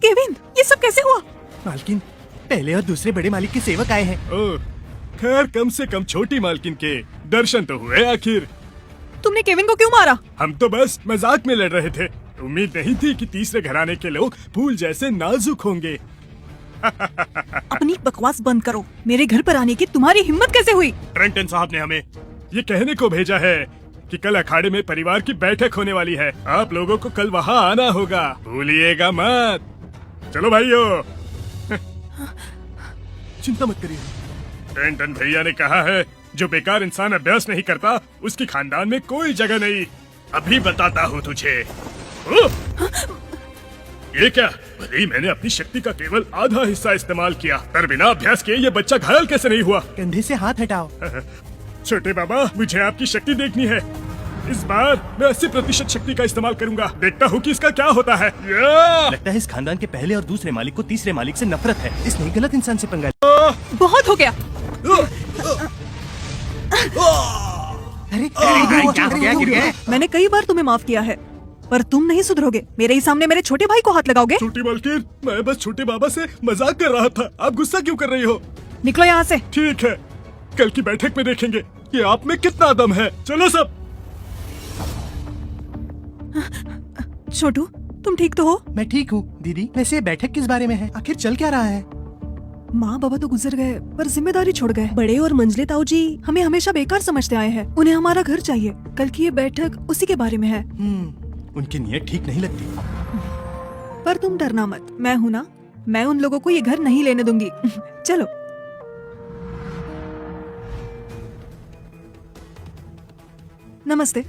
Kevin, ये सब कैसे हुआ? मालकिन, पहले और दूसरे बड़े मालिक के सेवक आए हैं। ओह, खैर कम से कम छोटी मालकिन के दर्शन तो हुए आखिर। तुमने केविन को क्यों मारा? हम तो बस मजाक में लड़ रहे थे। उम्मीद नहीं थी कि तीसरे घराने के लोग फूल जैसे नाजुक होंगे। अपनी बकवास बंद करो। मेरे घर पर आने की तुम्हारी हिम्मत कैसे हुई? ट्रेंटन साहब ने हमें ये कहने को भेजा है कि कल अखाड़े में परिवार की बैठक होने वाली है। आप लोगों को कल वहाँ आना होगा, भूलिएगा मत। चलो भाइयों। चिंता मत करिए। ट्रेंटन भैया ने कहा है जो बेकार इंसान अभ्यास नहीं करता उसकी खानदान में कोई जगह नहीं। अभी बताता हूँ तुझे। ये क्या? भले ही मैंने अपनी शक्ति का केवल आधा हिस्सा इस्तेमाल किया, पर बिना अभ्यास के ये बच्चा घायल कैसे नहीं हुआ? कंधे से हाथ हटाओ। छोटे बाबा, मुझे आपकी शक्ति देखनी है। इस बार मैं 80% शक्ति का इस्तेमाल करूंगा। देखता हूँ कि इसका क्या होता है। लगता है इस खानदान के पहले और दूसरे मालिक को तीसरे मालिक से नफरत है। इसने गलत इंसान से पंगा लिया। बहुत हो गया। अरे क्या हो गया? मैंने कई बार तुम्हें माफ किया है, पर तुम नहीं सुधरोगे। मेरे ही सामने मेरे छोटे भाई को हाथ लगाओगे? छोटी मालकिन, मैं बस छोटे बाबा से मजाक कर रहा था। आप गुस्सा क्यों कर रही हो? निकलो यहाँ से। ठीक है, कल की बैठक में देखेंगे कि आप में कितना दम है। चलो सब। छोटू, तुम ठीक तो हो? मैं ठीक हूँ दीदी। वैसे ये बैठक किस बारे में है? आखिर चल क्या रहा है? माँ बाबा तो गुजर गए, पर जिम्मेदारी छोड़ गए। बड़े और मंजले ताऊ जी हमें हमेशा बेकार समझते आए हैं। उन्हें हमारा घर चाहिए। कल की ये बैठक उसी के बारे में है। उनकी नीयत ठीक नहीं लगती। पर तुम डरना मत, मैं हूँ ना। मैं उन लोगों को ये घर नहीं लेने दूंगी। चलो। नमस्ते,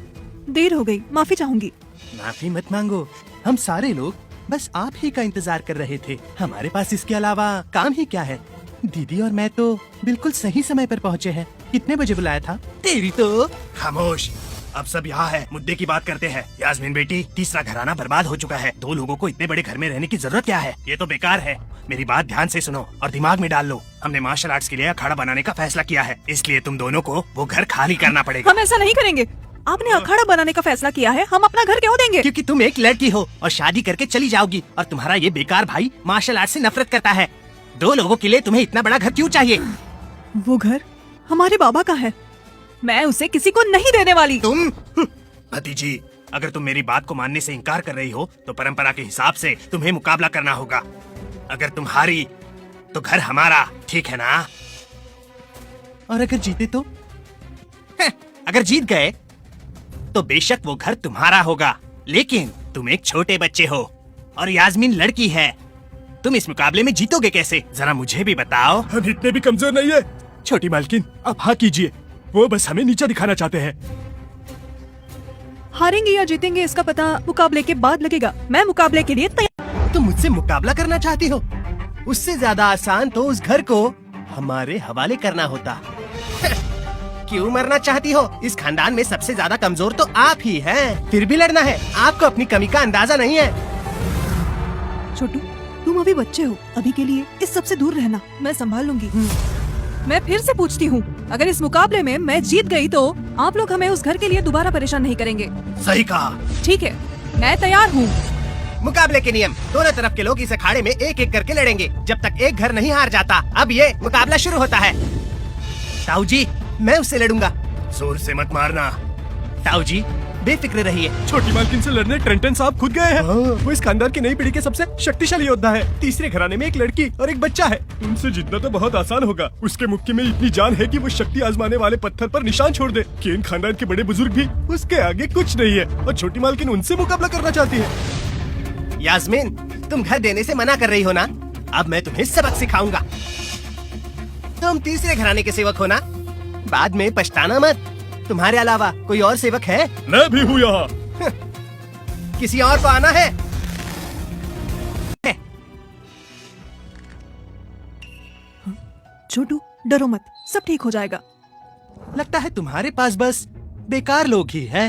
देर हो गई, माफी चाहूंगी। माफी मत मांगो। हम सारे लोग बस आप ही का इंतजार कर रहे थे। हमारे पास इसके अलावा काम ही क्या है? दीदी और मैं तो बिल्कुल सही समय पर पहुँचे हैं। कितने बजे बुलाया था? तेरी तो। खामोश, अब सब यहाँ है, मुद्दे की बात करते हैं। यास्मीन बेटी, तीसरा घराना बर्बाद हो चुका है। 2 लोगों को इतने बड़े घर में रहने की जरूरत क्या है? ये तो बेकार है। मेरी बात ध्यान से सुनो और दिमाग में डाल लो। हमने मार्शल आर्ट्स के लिए अखाड़ा बनाने का फैसला किया है, इसलिए तुम दोनों को वो घर खाली करना पड़ेगा। हम ऐसा नहीं करेंगे। आपने अखाड़ा बनाने का फैसला किया है, हम अपना घर क्यों देंगे? क्योंकि तुम एक लड़की हो और शादी करके चली जाओगी, और तुम्हारा ये बेकार भाई मार्शल आर्ट से नफरत करता है। 2 लोगों के लिए तुम्हें इतना बड़ा घर क्यों चाहिए? वो घर हमारे बाबा का है। मैं उसे किसी को नहीं देने वाली। तुम भतीजी, अगर तुम मेरी बात को मानने से इनकार कर रही हो तो परंपरा के हिसाब से तुम्हें मुकाबला करना होगा। अगर तुम हारी तो घर हमारा, ठीक है ना? और अगर जीते तो? अगर जीत गए तो बेशक वो घर तुम्हारा होगा, लेकिन तुम एक छोटे बच्चे हो और यास्मीन लड़की है। तुम इस मुकाबले में जीतोगे कैसे? जरा मुझे भी बताओ। हम इतने भी कमजोर नहीं है। छोटी मालकिन, आप हाँ कीजिए। वो बस हमें नीचा दिखाना चाहते हैं। हारेंगे या जीतेंगे इसका पता मुकाबले के बाद लगेगा। मैं मुकाबले के लिए तैयार। तुम मुझसे मुकाबला करना चाहती हो? उससे ज्यादा आसान तो उस घर को हमारे हवाले करना होता। क्यों मरना चाहती हो? इस खानदान में सबसे ज्यादा कमजोर तो आप ही हैं। फिर भी लड़ना है। आपको अपनी कमी का अंदाजा नहीं है। छोटू, तुम अभी बच्चे हो। अभी के लिए इस सब से दूर रहना, मैं संभाल लूंगी। मैं फिर से पूछती हूँ, अगर इस मुकाबले में मैं जीत गई तो आप लोग हमें उस घर के लिए दोबारा परेशान नहीं करेंगे। सही कहा। ठीक है, मैं तैयार हूँ। मुकाबले के नियम, दोनों तरफ के लोग इस अखाड़े में एक एक करके लड़ेंगे जब तक एक घर नहीं हार जाता। अब ये मुकाबला शुरू होता है। ताऊ जी, मैं उससे लड़ूंगा। जोर से मत मारना। ताऊ जी, बेफिक्र रहिए। छोटी मालकिन से लड़ने ट्रेंटन साहब खुद गए हैं। वो इस खानदान की नई पीढ़ी के सबसे शक्तिशाली योद्धा है। तीसरे घराने में एक लड़की और एक बच्चा है। उनसे जीतना तो बहुत आसान होगा। उसके मुक्के में इतनी जान है कि वो शक्ति आजमाने वाले पत्थर पर निशान छोड़ दे। केन खानदान के बड़े बुजुर्ग भी उसके आगे कुछ नहीं है, और छोटी मालकिन उनसे मुकाबला करना चाहती है। यास्मीन, तुम घर देने से मना कर रही हो ना? अब मैं तुम्हें सबक सिखाऊंगा। तुम तीसरे घराने के सेवक हो ना? बाद में पछताना मत। तुम्हारे अलावा कोई और सेवक है? मैं भी हूँ यहाँ। किसी और को आना है? छोटू, डरो मत, सब ठीक हो जाएगा। लगता है तुम्हारे पास बस बेकार लोग ही हैं।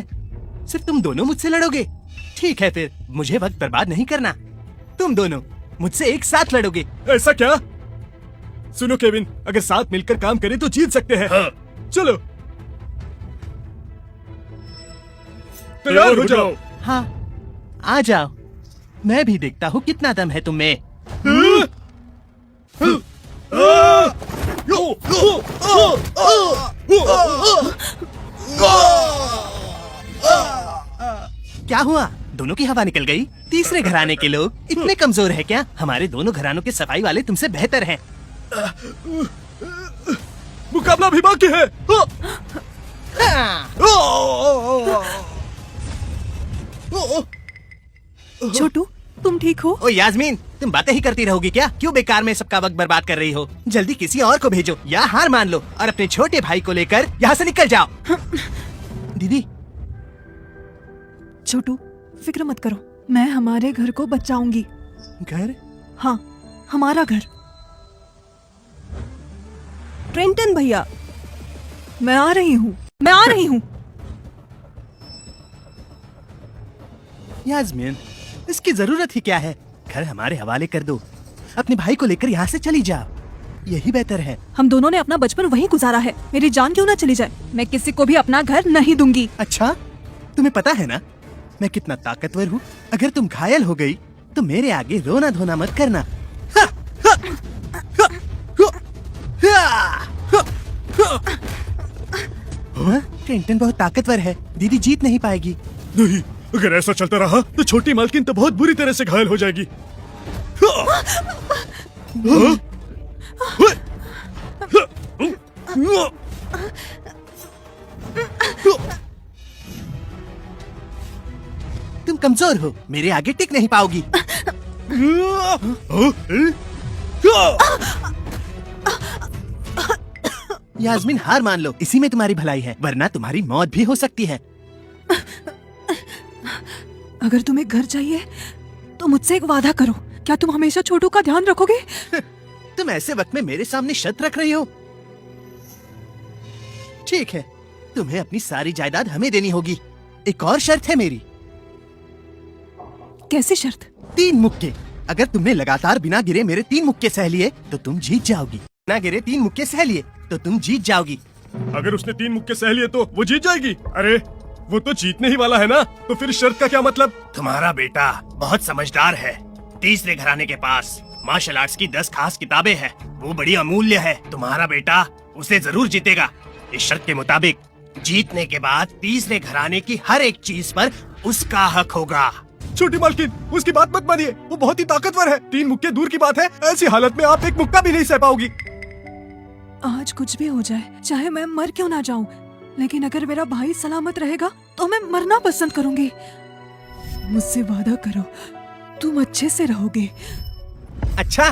सिर्फ तुम दोनों मुझसे लड़ोगे? ठीक है, फिर मुझे वक्त बर्बाद नहीं करना। तुम दोनों मुझसे एक साथ लड़ोगे। ऐसा क्या? सुनो केविन, अगर साथ मिलकर काम करें तो जीत सकते हैं। हाँ। चलो। तैयार हो जाओ। हाँ, आ जाओ। मैं भी देखता हूँ कितना दम है तुम में। क्या हुआ? दोनों की हवा निकल गई? तीसरे घराने के लोग इतने कमजोर हैं क्या? हमारे दोनों घरानों के सफाई वाले तुमसे बेहतर हैं। मुकाबला भी बाकी है। छोटू, तुम ठीक हो? ओ यास्मीन, तुम बातें ही करती रहोगी क्या? क्यों बेकार में सबका वक्त बर्बाद कर रही हो? जल्दी किसी और को भेजो या हार मान लो और अपने छोटे भाई को लेकर यहाँ से निकल जाओ। दीदी, छोटू, फिक्र मत करो, मैं हमारे घर को बचाऊंगी। घर? हाँ, हमारा घर। ट्रेंटन भैया, मैं आ रही हूँ, मैं आ रही हूँ। यास्मीन, इसकी जरूरत ही क्या है? घर हमारे हवाले कर दो। अपने भाई को लेकर यहाँ से चली जाओ, यही बेहतर है। हम दोनों ने अपना बचपन वहीं गुजारा है, मेरी जान क्यों ना चली जाए। मैं किसी को भी अपना घर नहीं दूंगी। अच्छा, तुम्हें पता है ना मैं कितना ताकतवर हूँ? अगर तुम घायल हो गई तो मेरे आगे रोना धोना मत करना। ट्रेंटन बहुत ताकतवर है, दीदी जीत नहीं पाएगी। नहीं, अगर ऐसा चलता रहा तो छोटी मालकिन तो बहुत बुरी तरह से घायल हो जाएगी। तुम कमजोर हो, मेरे आगे टिक नहीं पाओगी। यास्मीन, हार मान लो, इसी में तुम्हारी भलाई है, वरना तुम्हारी मौत भी हो सकती है। अगर तुम्हें घर चाहिए तो मुझसे एक वादा करो, क्या तुम हमेशा छोटू का ध्यान रखोगे? तुम ऐसे वक्त में मेरे सामने शर्त रख रही हो? ठीक है, तुम्हें अपनी सारी जायदाद हमें देनी होगी। एक और शर्त है मेरी। कैसी शर्त? 3 मुक्के। अगर तुमने लगातार बिना गिरे मेरे 3 मुक्के सह लिए तो तुम जीत जाओगी। बिना गिरे 3 मुक्के सह लिए तो तुम जीत जाओगी। अगर उसने 3 मुक्के सह लिए तो वो जीत जाएगी। अरे वो तो जीतने ही वाला है ना, तो फिर शर्त का क्या मतलब? तुम्हारा बेटा बहुत समझदार है। तीसरे घराने के पास मार्शल आर्ट्स की 10 खास किताबें हैं, वो बड़ी अमूल्य है। तुम्हारा बेटा उसे जरूर जीतेगा। इस शर्त के मुताबिक जीतने के बाद तीसरे घराने की हर एक चीज पर उसका हक होगा। छोटी मालकिन, उसकी बात मत मानिए, वो बहुत ही ताकतवर है। 3 मुक्के दूर की बात है, ऐसी हालत में आप एक मुक्का भी नहीं सह पाओगी। आज कुछ भी हो जाए, चाहे मैं मर क्यों ना जाऊं, लेकिन अगर मेरा भाई सलामत रहेगा तो मैं मरना पसंद करूंगी। मुझसे वादा करो, तुम अच्छे से रहोगे। अच्छा,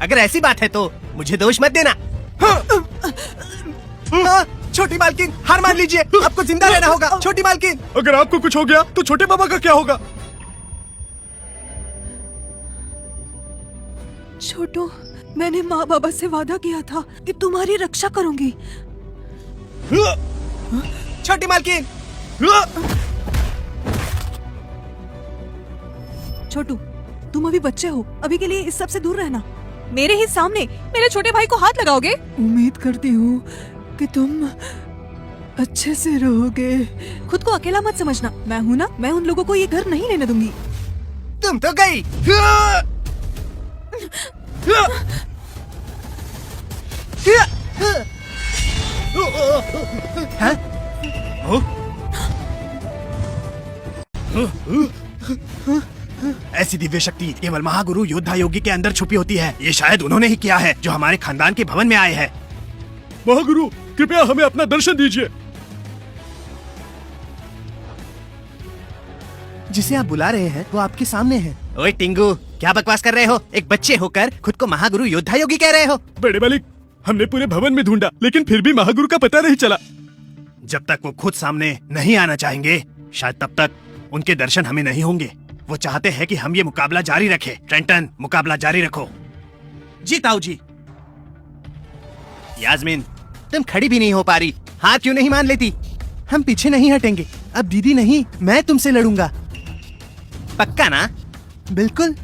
अगर ऐसी बात है तो मुझे दोष मत देना। हाँ, छोटी मालकिन, हार मान लीजिए, आपको जिंदा रहना होगा। छोटी मालकिन, अगर आपको कुछ हो गया तो छोटे पापा का क्या होगा? छोटू, मैंने माँ बाबा से वादा किया था कि तुम्हारी रक्षा करूंगी। छोटी मालकिन। छोटू, तुम अभी बच्चे हो, अभी के लिए इस सब से दूर रहना। मेरे ही सामने मेरे छोटे भाई को हाथ लगाओगे? उम्मीद करती हूँ कि तुम अच्छे से रहोगे। खुद को अकेला मत समझना, मैं हूँ ना, मैं उन लोगों को ये घर नहीं लेने दूंगी। तुम तो गई। हाँ? ऐसी दिव्य शक्ति केवल महागुरु योद्धा योगी के अंदर छुपी होती है। ये शायद उन्होंने ही किया है जो हमारे खानदान के भवन में आए हैं। महागुरु, कृपया हमें अपना दर्शन दीजिए। जिसे आप बुला रहे हैं वो आपके सामने है। ओए टिंगू, क्या बकवास कर रहे हो? एक बच्चे होकर खुद को महागुरु योद्धा योगी कह रहे हो? बड़े मालिक, हमने पूरे भवन में ढूंढा, लेकिन फिर भी महागुरु का पता नहीं चला। जब तक वो खुद सामने नहीं आना चाहेंगे, शायद तब तक उनके दर्शन हमें नहीं होंगे। वो चाहते हैं कि हम ये मुकाबला जारी रखें। ट्रेंटन, मुकाबला जारी रखो। जी ताऊ जी। यास्मीन, तुम खड़ी भी नहीं हो पा रही, हाथ क्यों नहीं मान लेती? हम पीछे नहीं हटेंगे। अब दीदी नहीं, मैं तुमसे लड़ूंगा। पक्का ना? बिल्कुल।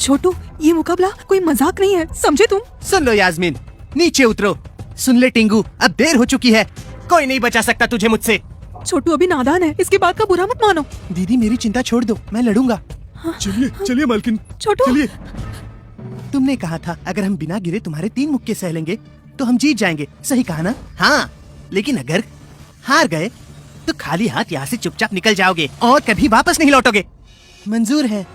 छोटू, ये मुकाबला कोई मजाक नहीं है, समझे तुम? सुन लो यास्मीन, नीचे उतरो। सुन ले टिंगू, अब देर हो चुकी है, कोई नहीं बचा सकता तुझे मुझसे। छोटू अभी नादान है, इसकी बात का बुरा मत मानो। दीदी मेरी चिंता छोड़ दो, मैं लड़ूंगा। चलिए चलिए मालकिन, छोटू चलिए। तुमने कहा था अगर हम बिना गिरे तुम्हारे 3 मुक्के सह लेंगे तो हम जीत जाएंगे, सही कहा ना? हाँ, लेकिन अगर हार गए तो खाली हाथ यहाँ से चुपचाप निकल जाओगे और कभी वापस नहीं लौटोगे। मंजूर है।